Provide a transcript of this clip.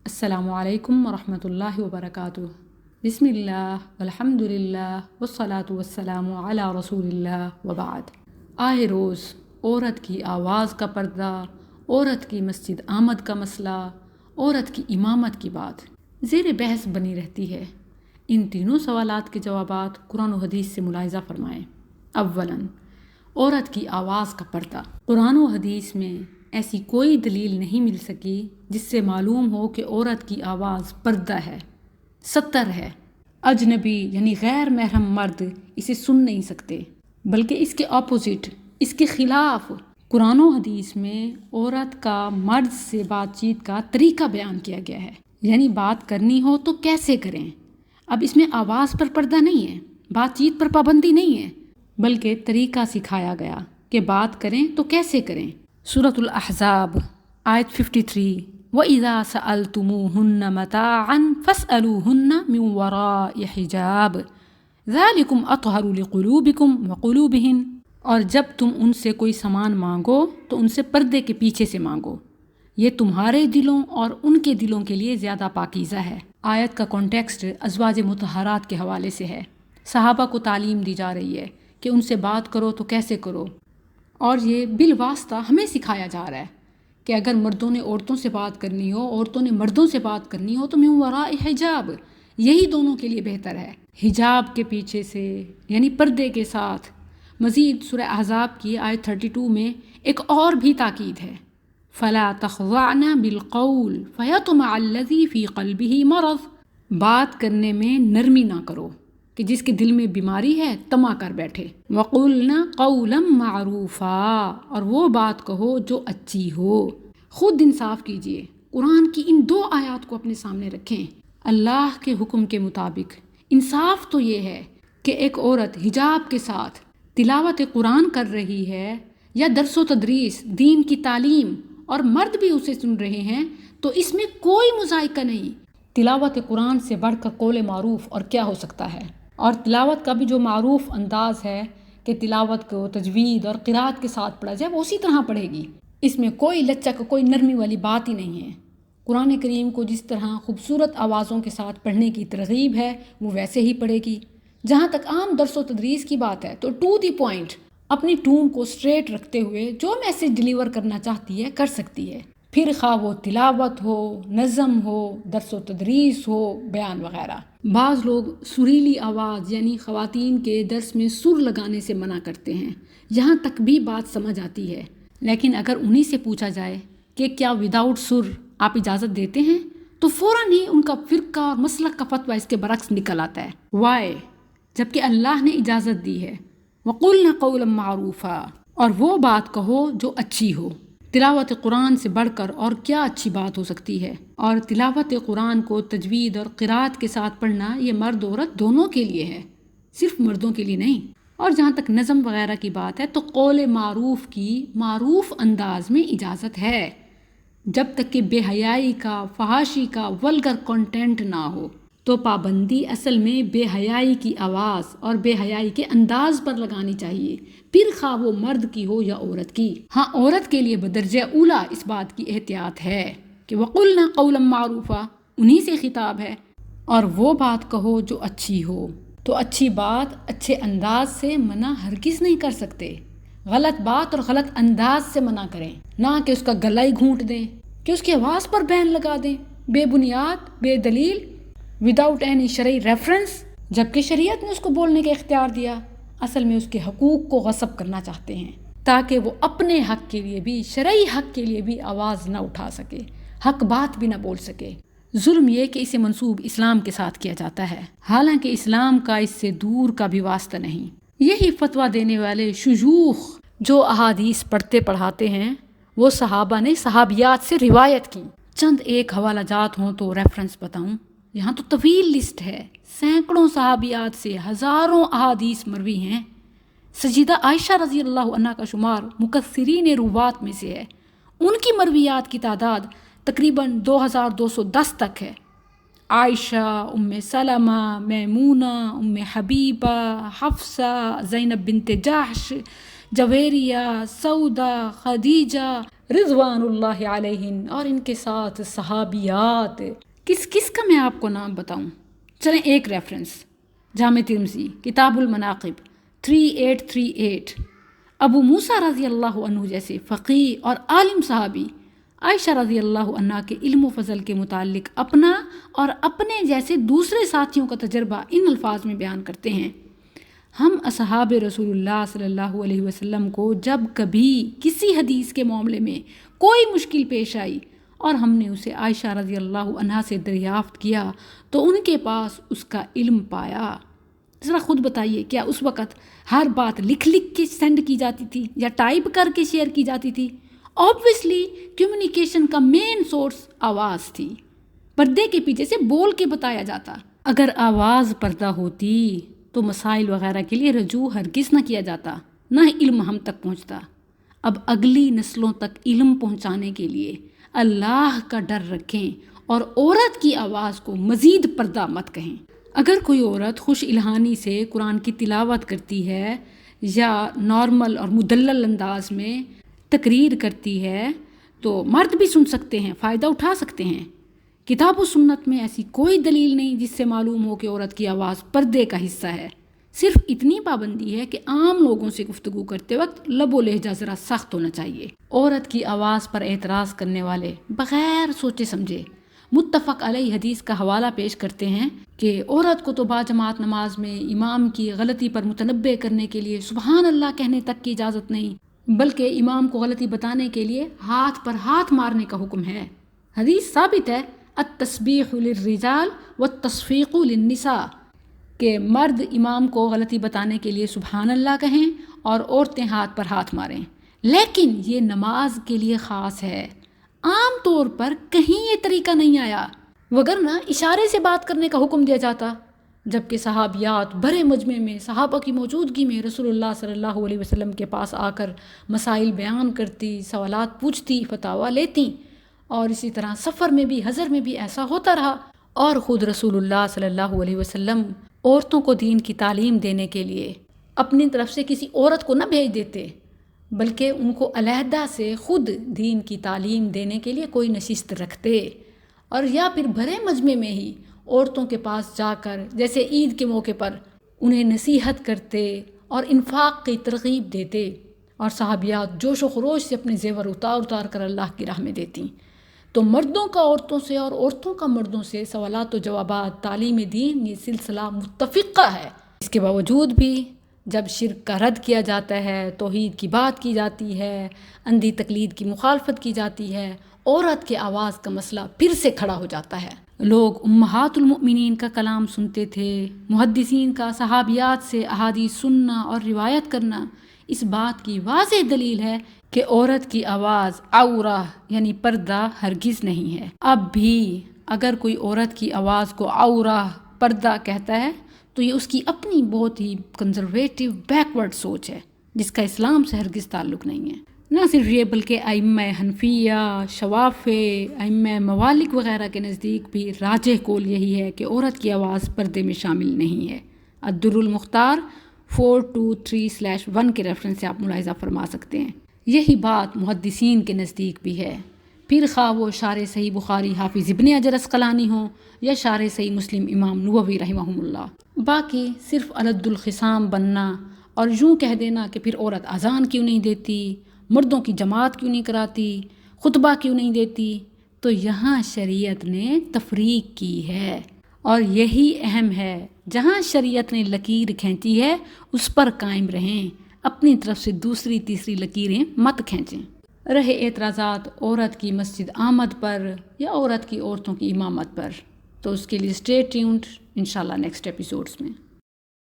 السلام علیکم ورحمۃ اللہ وبرکاتہ۔ بسم اللہ والحمد للہ والصلاة والسلام علی رسول اللہ وبعد۔ آئے روز عورت کی آواز کا پردہ، عورت کی مسجد آمد کا مسئلہ، عورت کی امامت کی بات زیر بحث بنی رہتی ہے۔ ان تینوں سوالات کے جوابات قرآن و حدیث سے ملاحظہ فرمائیں۔ اولاً عورت کی آواز کا پردہ۔ قرآن و حدیث میں ایسی کوئی دلیل نہیں مل سکی جس سے معلوم ہو کہ عورت کی آواز پردہ ہے، ستر ہے۔ اجنبی یعنی غیر محرم مرد اسے سن نہیں سکتے، بلکہ اس کے اپوزٹ، اس کے خلاف قرآن و حدیث میں عورت کا مرد سے بات چیت کا طریقہ بیان کیا گیا ہے۔ یعنی بات کرنی ہو تو کیسے کریں۔ اب اس میں آواز پر پردہ نہیں ہے، بات چیت پر پابندی نہیں ہے، بلکہ طریقہ سکھایا گیا کہ بات کریں تو کیسے کریں۔ سورۃ الاحزاب آیت 53، وَإِذَا سَأَلْتُمُوهُنَّ مَتَاعًا فَاسْأَلُوهُنَّ مِنْ وَرَاءِ حِجَابٍ ذَلِكُمْ أَطْهَرُ لِقُلُوبِكُمْ وَقُلُوبِهِنْ۔ اور جب تم ان سے کوئی سامان مانگو تو ان سے پردے کے پیچھے سے مانگو، یہ تمہارے دلوں اور ان کے دلوں کے لیے زیادہ پاکیزہ ہے۔ آیت کا کانٹیکسٹ ازواج مطہرات کے حوالے سے ہے۔ صحابہ کو تعلیم دی جا رہی ہے کہ ان سے بات کرو تو کیسے کرو، اور یہ بالواسطہ ہمیں سکھایا جا رہا ہے کہ اگر مردوں نے عورتوں سے بات کرنی ہو، عورتوں نے مردوں سے بات کرنی ہو تو من وراء حجاب، یہی دونوں کے لیے بہتر ہے، حجاب کے پیچھے سے یعنی پردے کے ساتھ۔ مزید سورہ احزاب کی آیت 32 میں ایک اور بھی تاکید ہے، فَلَا تَخْضَعْنَ بِالْقَوْلِ فَيَطْمَعَ الَّذِي فِي قَلْبِهِ مَرَضٌ۔ بات کرنے میں نرمی نہ کرو کہ جس کے دل میں بیماری ہے طمع کر بیٹھے۔ وَقُلْنَا قَوْلًا مَعْرُوفًا، اور وہ بات کہو جو اچھی ہو۔ خود انصاف کیجئے، قرآن کی ان دو آیات کو اپنے سامنے رکھیں۔ اللہ کے حکم کے مطابق انصاف تو یہ ہے کہ ایک عورت حجاب کے ساتھ تلاوت قرآن کر رہی ہے یا درس و تدریس دین کی تعلیم اور مرد بھی اسے سن رہے ہیں تو اس میں کوئی مذائقہ نہیں۔ تلاوت قرآن سے بڑھ کر قول معروف اور کیا ہو سکتا ہے؟ اور تلاوت کا بھی جو معروف انداز ہے کہ تلاوت کو تجوید اور قرات کے ساتھ پڑھا جائے، وہ اسی طرح پڑھے گی۔ اس میں کوئی لچک، کوئی نرمی والی بات ہی نہیں ہے۔ قرآن کریم کو جس طرح خوبصورت آوازوں کے ساتھ پڑھنے کی ترغیب ہے وہ ویسے ہی پڑھے گی۔ جہاں تک عام درس و تدریس کی بات ہے تو ٹو دی پوائنٹ، اپنی ٹون کو سٹریٹ رکھتے ہوئے جو میسج ڈیلیور کرنا چاہتی ہے کر سکتی ہے، پھر خواہ وہ تلاوت ہو، نظم ہو، درس و تدریس ہو، بیان وغیرہ۔ بعض لوگ سریلی آواز یعنی خواتین کے درس میں سر لگانے سے منع کرتے ہیں، یہاں تک بھی بات سمجھ آتی ہے، لیکن اگر انہی سے پوچھا جائے کہ کیا وداؤٹ سر آپ اجازت دیتے ہیں تو فوراً ہی ان کا فرقہ اور مسلک کا فتویٰ اس کے برعکس نکل آتا ہے۔ وائے؟ جبکہ اللہ نے اجازت دی ہے، وَقُلْنَا قَوْلًا مَعْرُوفًا، اور وہ بات کہو جو اچھی ہو۔ تلاوت قرآن سے بڑھ کر اور کیا اچھی بات ہو سکتی ہے؟ اور تلاوت قرآن کو تجوید اور قرات کے ساتھ پڑھنا یہ مرد عورت دونوں کے لیے ہے، صرف مردوں کے لیے نہیں۔ اور جہاں تک نظم وغیرہ کی بات ہے تو قول معروف کی معروف انداز میں اجازت ہے، جب تک کہ بے حیائی کا، فحاشی کا، ولگر کنٹینٹ نہ ہو تو پابندی اصل میں بے حیائی کی آواز اور بے حیائی کے انداز پر لگانی چاہیے، پھر خواہ وہ مرد کی ہو یا عورت کی۔ ہاں، عورت کے لیے بدرجہ اولا اس بات کی احتیاط ہے کہ وَقُلْنَا قَوْلًا مَعْرُوفًا، انہی سے خطاب ہے، اور وہ بات کہو جو اچھی ہو۔ تو اچھی بات اچھے انداز سے منع ہرگز نہیں کر سکتے، غلط بات اور غلط انداز سے منع کریں، نہ کہ اس کا گلا ہی گھونٹ دیں، کہ اس کی آواز پر بین لگا دیں، بے بنیاد، بے دلیل، وداؤٹ اینی شرعی ریفرنس، جبکہ شریعت نے اس کو بولنے کا اختیار دیا۔ اصل میں اس کے حقوق کو غصب کرنا چاہتے ہیں تاکہ وہ اپنے حق کے لیے بھی، شرعی حق کے لیے بھی آواز نہ اٹھا سکے، حق بات بھی نہ بول سکے۔ ظلم یہ کہ اسے منسوب اسلام کے ساتھ کیا جاتا ہے، حالانکہ اسلام کا اس سے دور کا بھی واسطہ نہیں۔ یہی فتویٰ دینے والے شیوخ جو احادیث پڑھتے پڑھاتے ہیں وہ صحابہ نے صحابیات سے روایت کی۔ چند ایک حوالہ جات ہوں تو ریفرنس بتاؤں، یہاں تو طویل لسٹ ہے، سینکڑوں صحابیات سے ہزاروں احادیث مروی ہیں۔ سیدہ عائشہ رضی اللہ عنہا کا شمار مکثرین روات میں سے ہے، ان کی مرویات کی تعداد تقریباً 2210 تک ہے۔ عائشہ، ام سلمہ، میمونہ، ام حبیبہ، حفصہ، زینب بنت جحش، جویریہ، سودہ، خدیجہ رضوان اللہ علیہن، اور ان کے ساتھ صحابیات. کس کس کا میں آپ کو نام بتاؤں؟ چلیں ایک ریفرنس، جامع ترمذی کتاب المناقب 3838، ابو موسیٰ رضی اللہ عنہ جیسے فقیہ اور عالم صحابی عائشہ رضی اللہ عنہ کے علم و فضل کے متعلق اپنا اور اپنے جیسے دوسرے ساتھیوں کا تجربہ ان الفاظ میں بیان کرتے ہیں: ہم اصحاب رسول اللہ صلی اللہ علیہ وسلم کو جب کبھی کسی حدیث کے معاملے میں کوئی مشکل پیش آئی اور ہم نے اسے عائشہ رضی اللہ عنہا سے دریافت کیا تو ان کے پاس اس کا علم پایا. ذرا خود بتائیے، کیا اس وقت ہر بات لکھ کے سینڈ کی جاتی تھی یا ٹائپ کر کے شیئر کی جاتی تھی؟ آبویسلی کمیونیکیشن کا مین سورس آواز تھی، پردے کے پیچھے سے بول کے بتایا جاتا. اگر آواز پردہ ہوتی تو مسائل وغیرہ کے لیے رجوع ہرگز نہ کیا جاتا، نہ علم ہم تک پہنچتا. اب اگلی نسلوں تک علم پہنچانے کے لیے اللہ کا ڈر رکھیں اور عورت کی آواز کو مزید پردہ مت کہیں. اگر کوئی عورت خوش الہانی سے قرآن کی تلاوت کرتی ہے یا نارمل اور مدلل انداز میں تقریر کرتی ہے تو مرد بھی سن سکتے ہیں، فائدہ اٹھا سکتے ہیں. کتاب و سنت میں ایسی کوئی دلیل نہیں جس سے معلوم ہو کہ عورت کی آواز پردے کا حصہ ہے. صرف اتنی پابندی ہے کہ عام لوگوں سے گفتگو کرتے وقت لب و لہجہ ذرا سخت ہونا چاہیے. عورت کی آواز پر اعتراض کرنے والے بغیر سوچے سمجھے متفق علیہ حدیث کا حوالہ پیش کرتے ہیں کہ عورت کو تو باجماعت نماز میں امام کی غلطی پر متنبہ کرنے کے لیے سبحان اللہ کہنے تک کی اجازت نہیں، بلکہ امام کو غلطی بتانے کے لیے ہاتھ پر ہاتھ مارنے کا حکم ہے. حدیث ثابت ہے التسبیح للرجال والتصفیق للنساء، کہ مرد امام کو غلطی بتانے کے لیے سبحان اللہ کہیں اور عورتیں ہاتھ پر ہاتھ ماریں. لیکن یہ نماز کے لیے خاص ہے، عام طور پر کہیں یہ طریقہ نہیں آیا، وگرنہ اشارے سے بات کرنے کا حکم دیا جاتا. جبکہ صحابیات بڑے مجمع میں صحابہ کی موجودگی میں رسول اللہ صلی اللہ علیہ وسلم کے پاس آ کر مسائل بیان کرتی، سوالات پوچھتی، فتاویٰ لیتی، اور اسی طرح سفر میں بھی حضر میں بھی ایسا ہوتا رہا. اور خود رسول اللہ صلی اللہ علیہ وسلم عورتوں کو دین کی تعلیم دینے کے لیے اپنی طرف سے کسی عورت کو نہ بھیج دیتے، بلکہ ان کو علیحدہ سے خود دین کی تعلیم دینے کے لیے کوئی نشست رکھتے، اور یا پھر بڑے مجمع میں ہی عورتوں کے پاس جا کر جیسے عید کے موقع پر انہیں نصیحت کرتے اور انفاق کی ترغیب دیتے، اور صحابیات جوش و خروش سے اپنے زیور اتار کر اللہ کی راہ میں دیتی. تو مردوں کا عورتوں سے اور عورتوں کا مردوں سے سوالات و جوابات، تعلیم دین، یہ سلسلہ متفقہ ہے. اس کے باوجود بھی جب شرک کا رد کیا جاتا ہے، توحید کی بات کی جاتی ہے، اندھی تقلید کی مخالفت کی جاتی ہے، عورت کے آواز کا مسئلہ پھر سے کھڑا ہو جاتا ہے. لوگ امہات المؤمنین کا کلام سنتے تھے، محدثین کا صحابیات سے احادیث سننا اور روایت کرنا اس بات کی واضح دلیل ہے کہ عورت کی آواز عورہ یعنی پردہ ہرگز نہیں ہے. اب بھی اگر کوئی عورت کی آواز کو عورہ، پردہ کہتا ہے تو یہ اس کی اپنی بہت ہی کنزرویٹو بیکورڈ سوچ ہے جس کا اسلام سے ہرگز تعلق نہیں ہے. نہ صرف یہ بلکہ ائمہ حنفیہ، شوافع، ائمہ موالک وغیرہ کے نزدیک بھی راجح قول یہی ہے کہ عورت کی آواز پردے میں شامل نہیں ہے. الدر المختار 423/1 کے ریفرنس سے آپ ملاحظہ فرما سکتے ہیں. یہی بات محدثین کے نزدیک بھی ہے، پھر خواہ وہ شارح صحیح بخاری حافظ ابن حجر عسقلانی ہوں یا شارح صحیح مسلم امام نووی رحمہم اللہ. باقی صرف علد الخصام بننا اور یوں کہہ دینا کہ پھر عورت اذان کیوں نہیں دیتی، مردوں کی جماعت کیوں نہیں کراتی، خطبہ کیوں نہیں دیتی، تو یہاں شریعت نے تفریق کی ہے، اور یہی اہم ہے. جہاں شریعت نے لکیر کھینچی ہے اس پر قائم رہیں، اپنی طرف سے دوسری تیسری لکیریں مت کھینچیں. رہے اعتراضات عورت کی مسجد آمد پر یا عورت کی عورتوں کی امامت پر، تو اس کے لیے اسٹے ٹیونڈ انشاءاللہ نیکسٹ ایپیسوڈز میں.